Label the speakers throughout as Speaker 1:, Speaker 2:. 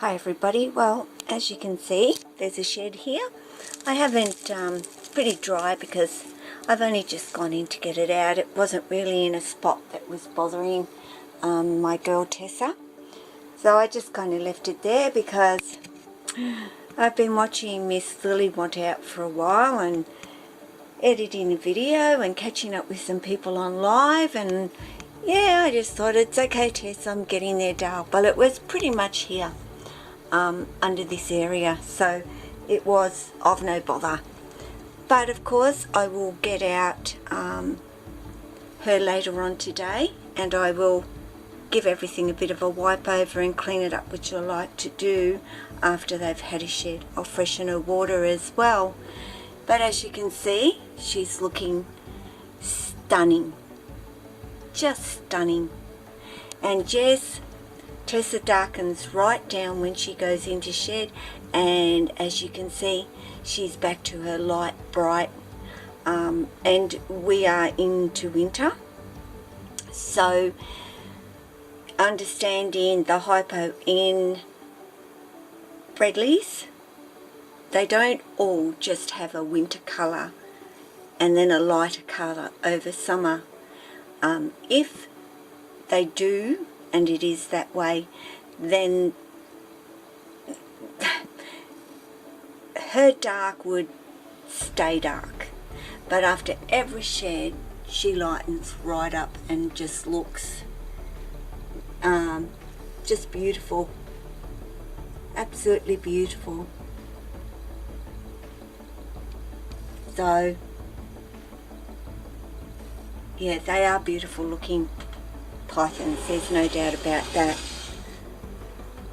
Speaker 1: Hi everybody. Well, as you can see, there's a shed here. I haven't, pretty dry because I've only just gone in to get it out. It wasn't really in a spot that was bothering my girl Tessa. So I just kind of left it there because I've been watching Miss Lily want out for a while and editing a video and catching up with some people on live, and yeah, I just thought it's okay Tess, I'm getting there, Dale. Well, it was pretty much here. Under this area, so it was of no bother. But of course I will get out her later on today, and I will give everything a bit of a wipe over and clean it up, which I like to do after they've had a shed. I'll freshen her water as well. But as you can see, she's looking stunning, just stunning. And yes, Tessa darkens right down when she goes into shed, and as you can see, she's back to her light bright, and we are into winter, so understanding the hypo in Bredleys, they don't all just have a winter colour and then a lighter colour over summer. If they do, and it is that way, then her dark would stay dark. But after every shed, she lightens right up and just looks just beautiful. Absolutely beautiful. So, yeah, they are beautiful looking pythons, there's no doubt about that.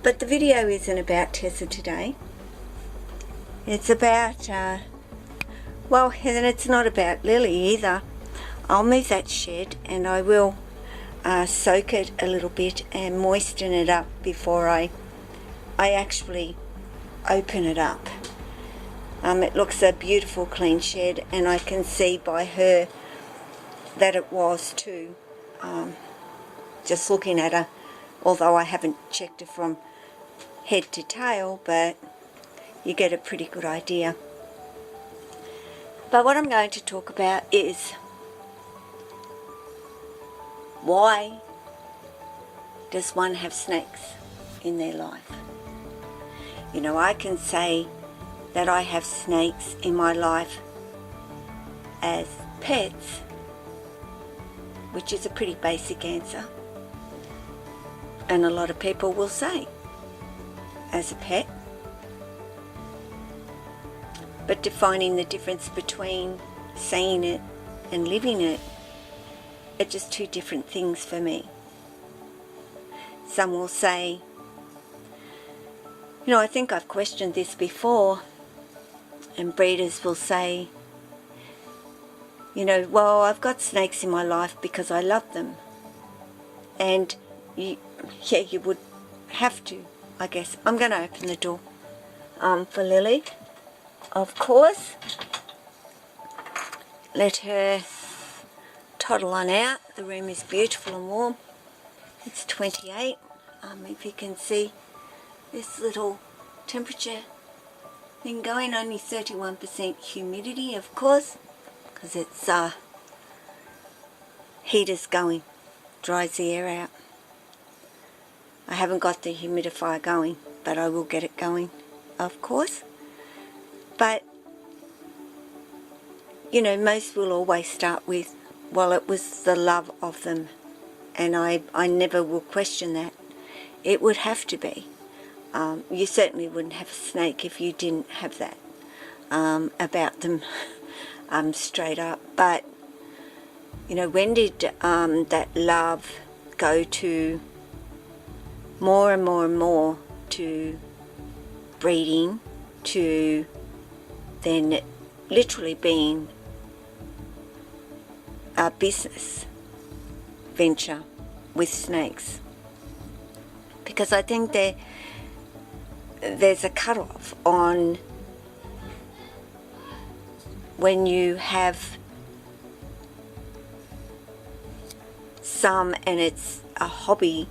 Speaker 1: But the video isn't about Tessa today. It's about, well, and it's not about Lily either. I'll move that shed and I will soak it a little bit and moisten it up before I actually open it up. It looks a beautiful clean shed, and I can see by her that it was too. Just looking at her, although I haven't checked her from head to tail, but you get a pretty good idea. But what I'm going to talk about is why does one have snakes in their life? You know, I can say that I have snakes in my life as pets, which is a pretty basic answer. And a lot of people will say, as a pet. But defining the difference between saying it and living it are just two different things for me. Some will say, you know, I think I've questioned this before, and breeders will say, you know, well, I've got snakes in my life because I love them. And yeah, you would have to, I guess. I'm going to open the door for Lily, of course. Let her toddle on out. The room is beautiful and warm. It's 28. If you can see this little temperature thing going, only 31% humidity, of course, because it's heaters going, dries the air out. I haven't got the humidifier going, but I will get it going, of course. But, you know, most will always start with, well, it was the love of them. And I never will question that. It would have to be. You certainly wouldn't have a snake if you didn't have that about them straight up. But, you know, when did that love go to more and more and more to breeding, to then literally being a business venture with snakes? Because I think there's a cut-off on when you have some and it's a hobby,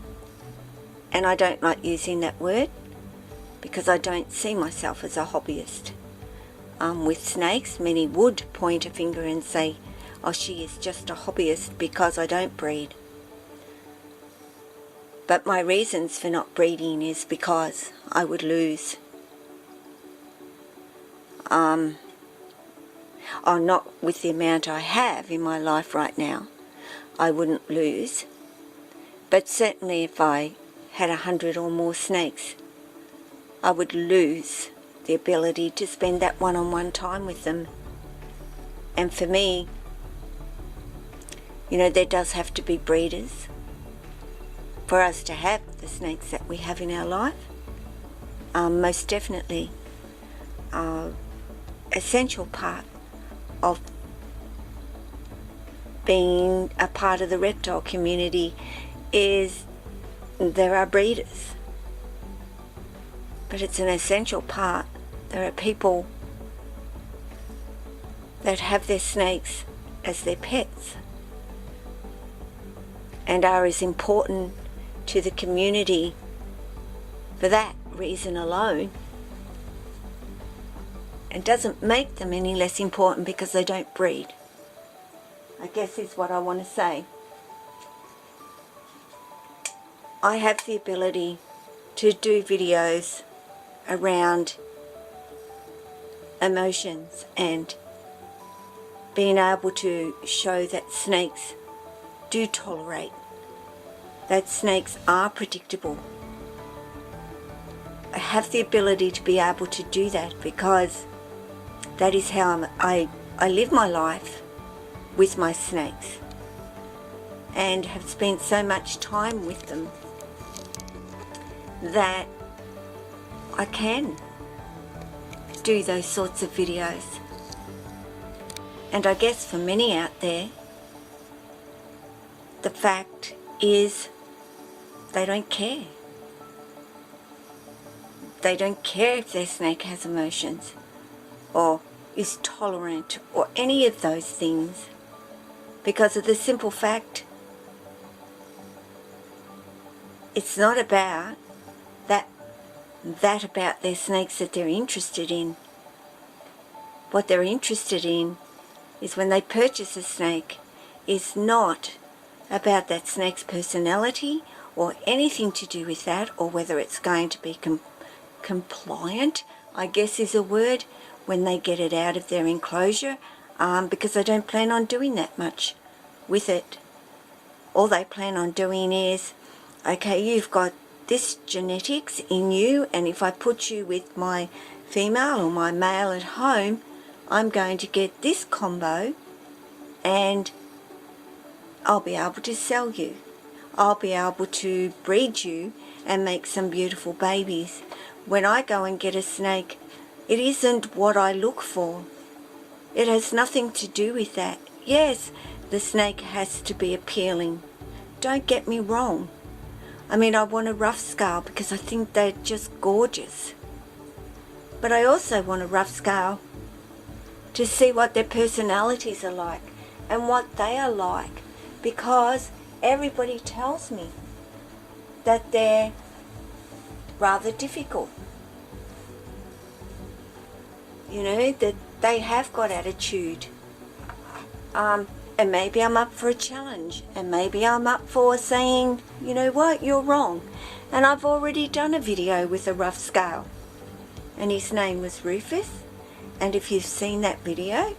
Speaker 1: and I don't like using that word, because I don't see myself as a hobbyist. With snakes, many would point a finger and say, oh, she is just a hobbyist because I don't breed. But my reasons for not breeding is because I would lose. Not with the amount I have in my life right now, I wouldn't lose. But certainly if I had 100 or more snakes, I would lose the ability to spend that one-on-one time with them. And for me, you know, there does have to be breeders for us to have the snakes that we have in our life. Most definitely, essential part of being a part of the reptile community is there are breeders. But it's an essential part. There are people that have their snakes as their pets and are as important to the community for that reason alone. It doesn't make them any less important because they don't breed, I guess is what I want to say. I have the ability to do videos around emotions and being able to show that snakes do tolerate, that snakes are predictable. I have the ability to be able to do that because that is how I live my life with my snakes and have spent so much time with them that I can do those sorts of videos. And I guess for many out there, the fact is they don't care. They don't care if their snake has emotions or is tolerant or any of those things, because of the simple fact it's not about that about their snakes that they're interested in. What they're interested in is when they purchase a snake is not about that snake's personality or anything to do with that, or whether it's going to be compliant, I guess is a word, when they get it out of their enclosure, because they don't plan on doing that much with it. All they plan on doing is, okay, you've got this genetics in you, and if I put you with my female or my male at home, I'm going to get this combo and I'll be able to sell you. I'll be able to breed you and make some beautiful babies. When I go and get a snake, it isn't what I look for. It has nothing to do with that. Yes, the snake has to be appealing. Don't get me wrong. I mean, I want a rough scale because I think they're just gorgeous. But I also want a rough scale to see what their personalities are like and what they are like, because everybody tells me that they're rather difficult. You know, that they have got attitude. And maybe I'm up for a challenge, and maybe I'm up for saying, you know what, you're wrong. And I've already done a video with a rough scale, and his name was Rufus, and if you've seen that video,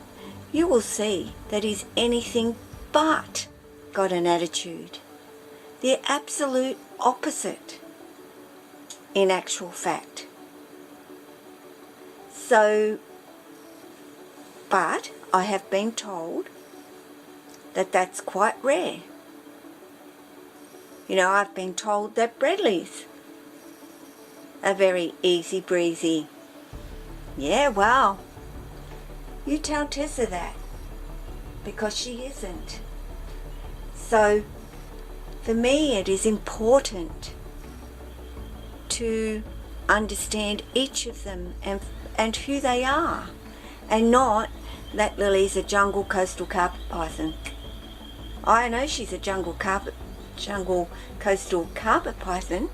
Speaker 1: you will see that he's anything but got an attitude. The absolute opposite, in actual fact. So, but I have been told that that's quite rare. You know, I've been told that Bradleys are very easy breezy. Yeah, well, you tell Tessa that, because she isn't. So, for me it is important to understand each of them and who they are, and not that Lily's a jungle coastal carpet python. I know she's a jungle coastal carpet python.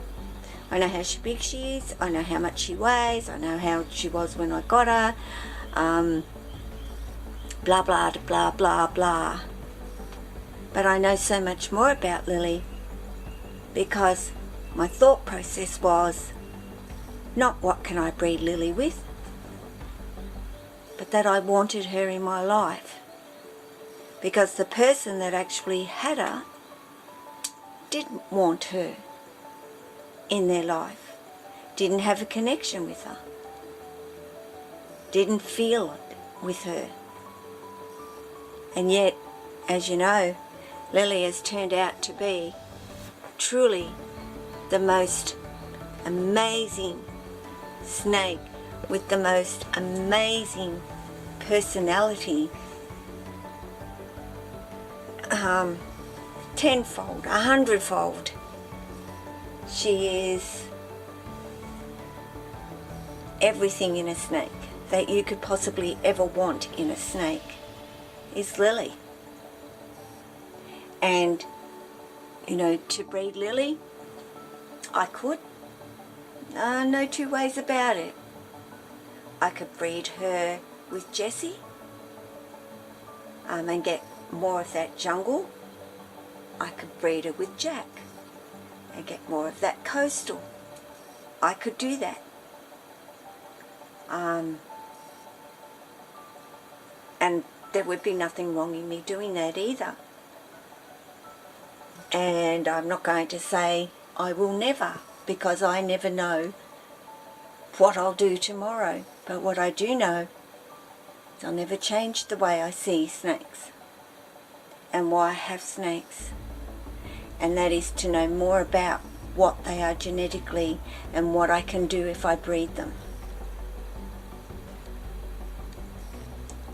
Speaker 1: I know how big she is. I know how much she weighs. I know how she was when I got her. Blah, blah, blah, blah, blah. But I know so much more about Lily because my thought process was not what can I breed Lily with, but that I wanted her in my life. Because the person that actually had her didn't want her in their life, didn't have a connection with her, didn't feel it with her. And yet, as you know, Lily has turned out to be truly the most amazing snake with the most amazing personality, tenfold, 100-fold. She is everything in a snake that you could possibly ever want in a snake is Lily. And, you know, to breed Lily, I could. No two ways about it. I could breed her with Jessie and get more of that jungle. I could breed her with Jack and get more of that coastal. I could do that. And there would be nothing wrong in me doing that either. And I'm not going to say I will never, because I never know what I'll do tomorrow. But what I do know is I'll never change the way I see snakes and why I have snakes. And that is to know more about what they are genetically and what I can do if I breed them.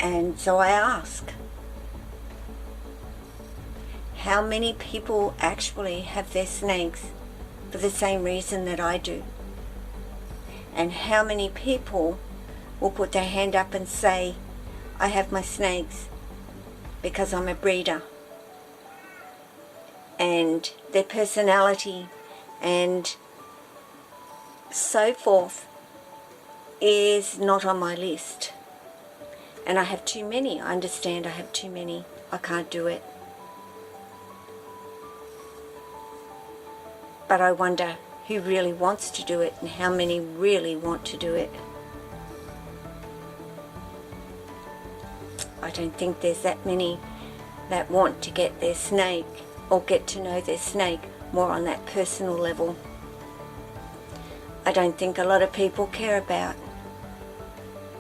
Speaker 1: And so I ask, how many people actually have their snakes for the same reason that I do? And how many people will put their hand up and say, I have my snakes because I'm a breeder? And their personality and so forth is not on my list. And I have too many. I understand I have too many. I can't do it. But I wonder who really wants to do it and how many really want to do it. I don't think there's that many that want to get their snake or get to know their snake more on that personal level. I don't think a lot of people care about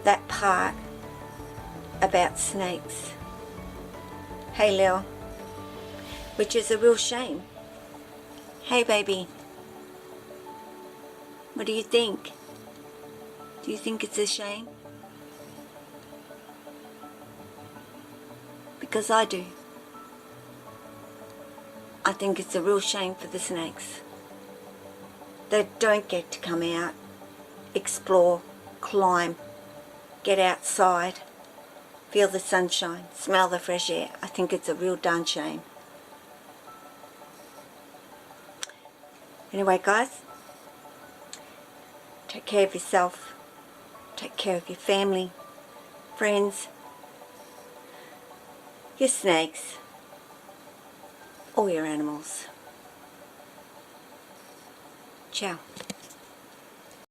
Speaker 1: that part about snakes. Hey Lil, which is a real shame. Hey baby, what do you think? Do you think it's a shame? Because I do. I think it's a real shame for the snakes. They don't get to come out, explore, climb, get outside, feel the sunshine, smell the fresh air. I think it's a real darn shame. Anyway guys, take care of yourself, take care of your family, friends, your snakes, all your animals. Ciao.